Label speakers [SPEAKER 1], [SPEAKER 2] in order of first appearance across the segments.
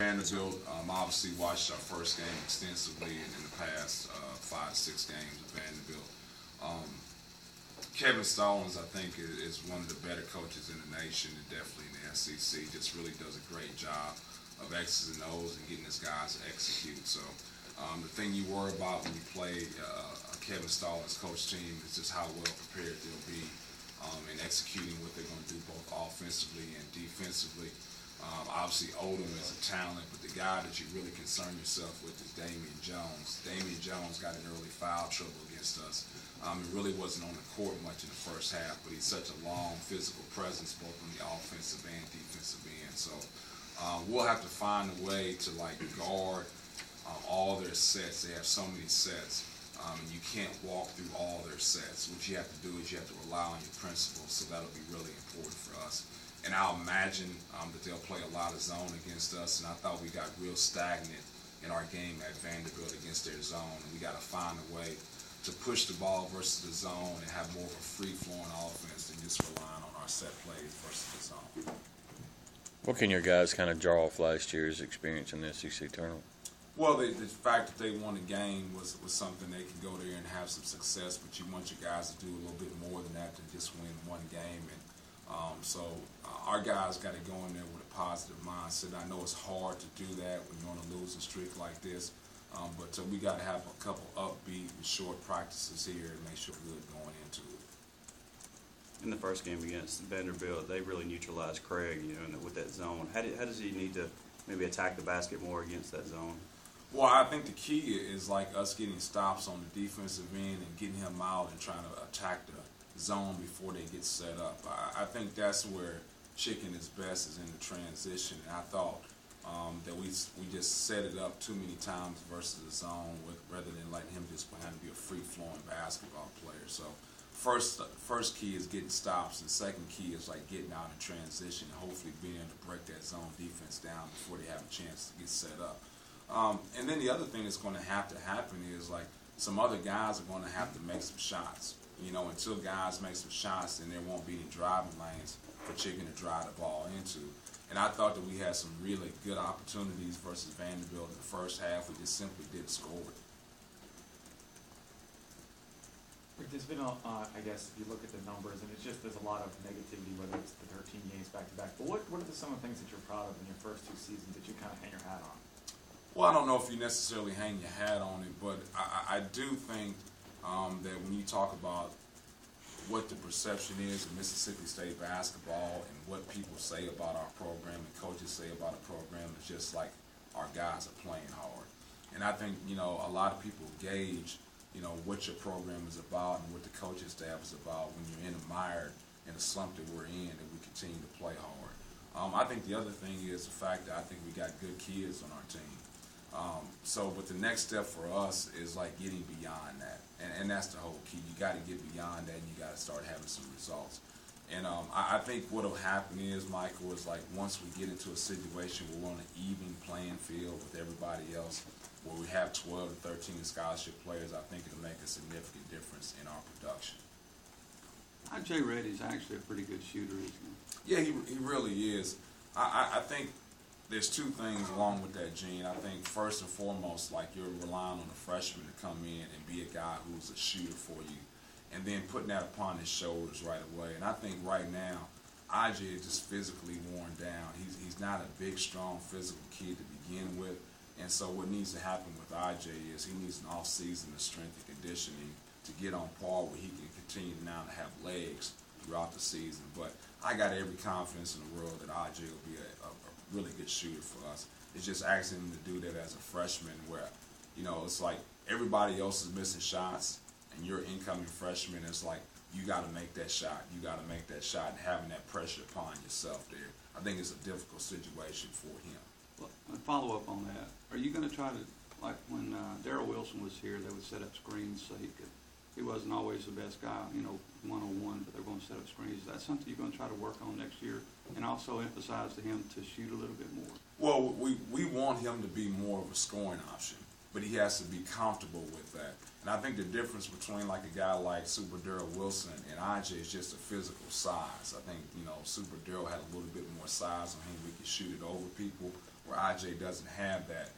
[SPEAKER 1] Vanderbilt, obviously watched our first game extensively in the past 5 to 6 games of Vanderbilt. Um, Kevin Stallings, I think, is one of the better coaches in the nation, and definitely in the SEC. Just really does a great job of X's and O's and getting his guys to execute. So the thing you worry about when you play a Kevin Stallings coach team is just how well prepared they'll be in executing what they're going to do both offensively and defensively. Obviously, Odom is a talent, but the guy that you really concern yourself with is Damian Jones. Damian Jones got in early foul trouble against us. He really wasn't on the court much in the first half, but he's such a long physical presence both on the offensive and defensive end. So we'll have to find a way to guard all their sets. They have so many sets, and you can't walk through all their sets. What you have to do is you have to rely on your principles, so that'll be really important for us. And I'll imagine that they'll play a lot of zone against us, and I thought we got real stagnant in our game at Vanderbilt against their zone, and we got to find a way to push the ball versus the zone and have more of a free-flowing offense than just relying on our set plays versus the zone.
[SPEAKER 2] What can your guys kind of draw off last year's experience in the SEC tournament?
[SPEAKER 1] Well, the fact that they won a game was something they can go there and have some success, but you want your guys to do a little bit more than that than just win one game. And so our guys got to go in there with a positive mindset. I know it's hard to do that when you're on a losing streak like this, but we got to have a couple upbeat and short practices here and make sure we're good going into it.
[SPEAKER 3] In the first game against Vanderbilt, they really neutralized Craig, with that zone. How does he need to maybe attack the basket more against that zone?
[SPEAKER 1] Well, I think the key is us getting stops on the defensive end and getting him out and trying to attack the zone before they get set up. I think that's where Chicken is best, is in the transition. And I thought that we just set it up too many times versus the zone rather than letting him just be a free-flowing basketball player. So first key is getting stops, and second key is getting out in transition and hopefully being able to break that zone defense down before they have a chance to get set up. And then the other thing that's going to happen is some other guys are going to have to make some shots. Until guys make some shots, then there won't be any driving lanes for Chicken to drive the ball into. And I thought that we had some really good opportunities versus Vanderbilt in the first half. We just simply didn't score it.
[SPEAKER 4] There's been I guess, if you look at the numbers, and there's a lot of negativity, whether it's the 13 games back-to-back. But what are some of the things that you're proud of in your first two seasons that you kind of hang your hat on?
[SPEAKER 1] Well, I don't know if you necessarily hang your hat on it, but I do think that when you talk about what the perception is of Mississippi State basketball and what people say about our program and coaches say about our program, it's just our guys are playing hard. And I think, a lot of people gauge, what your program is about and what the coaching staff is about when you're in a slump that we're in, that we continue to play hard. I think the other thing is the fact that I think we got good kids on our team. But the next step for us is getting beyond that, and that's the whole key. You got to get beyond that, and you got to start having some results. And I think what will happen is, Michael, is once we get into a situation where we're on an even playing field with everybody else, where we have 12 to 13 scholarship players, I think it'll make a significant difference in our production.
[SPEAKER 5] Jay Reddy's actually a pretty good shooter, isn't he?
[SPEAKER 1] Yeah, he really is. I think there's two things along with that, Gene. I think first and foremost, you're relying on a freshman to come in and be a guy who's a shooter for you, and then putting that upon his shoulders right away. And I think right now, IJ is just physically worn down. He's not a big, strong, physical kid to begin with, and so what needs to happen with IJ is he needs an off-season of strength and conditioning to get on par where he can continue now to have legs throughout the season. But I got every confidence in the world that IJ will be a really good shooter for us. It's just asking him to do that as a freshman where, it's everybody else is missing shots and you're incoming freshman. It's you got to make that shot. You got to make that shot, and having that pressure upon yourself there. I think it's a difficult situation for him.
[SPEAKER 5] Well, a follow up on that. Are you going to try to, when Darrell Wilson was here, they would set up screens so he wasn't always the best guy, one-on-one, but they're going to set up screens. Is that something you're going to try to work on next year, and also emphasize to him to shoot a little bit more? Well,
[SPEAKER 1] we want him to be more of a scoring option, but he has to be comfortable with that. And I think the difference between a guy like Super Darrell Wilson and IJ is just a physical size. I think, Super Darrell had a little bit more size on him. We could shoot it over people. where IJ doesn't have that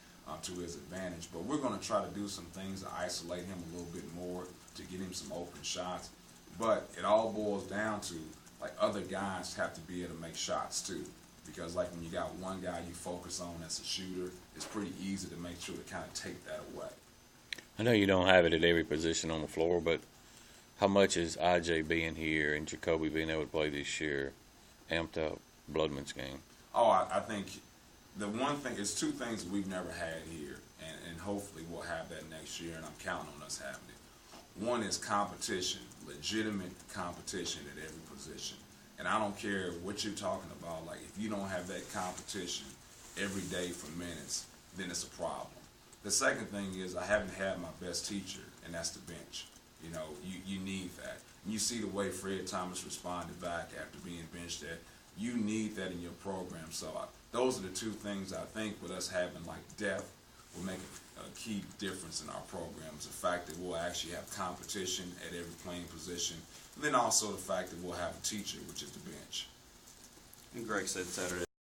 [SPEAKER 1] to his advantage. But we're going to try to do some things to isolate him a little bit more, to get him some open shots. But it all boils down to, like, other guys have to be able to make shots too. Because, like, when you got one guy you focus on that's a shooter, it's pretty easy to make sure to kind of take that away.
[SPEAKER 2] I know you don't have it at every position on the floor, but how much is IJ being here and Jacoby being able to play this year amped up Bloodman's game?
[SPEAKER 1] Oh, I think the one thing, it's two things we've never had here, and hopefully we'll have that next year, and I'm counting on us having it. One is competition, legitimate competition at every position. And I don't care what you're talking about, like, if you don't have that competition every day for minutes, then it's a problem. The second thing is I haven't had my best teacher, and that's the bench. You know, you need that. And you see the way Fred Thomas responded back after being benched, that you need that in your program. So those are the two things I think with us having, like, depth will make a key difference in our programs. The fact that we'll actually have competition at every playing position, and then also the fact that we'll have a teacher, which is the bench.
[SPEAKER 3] And Greg said Saturday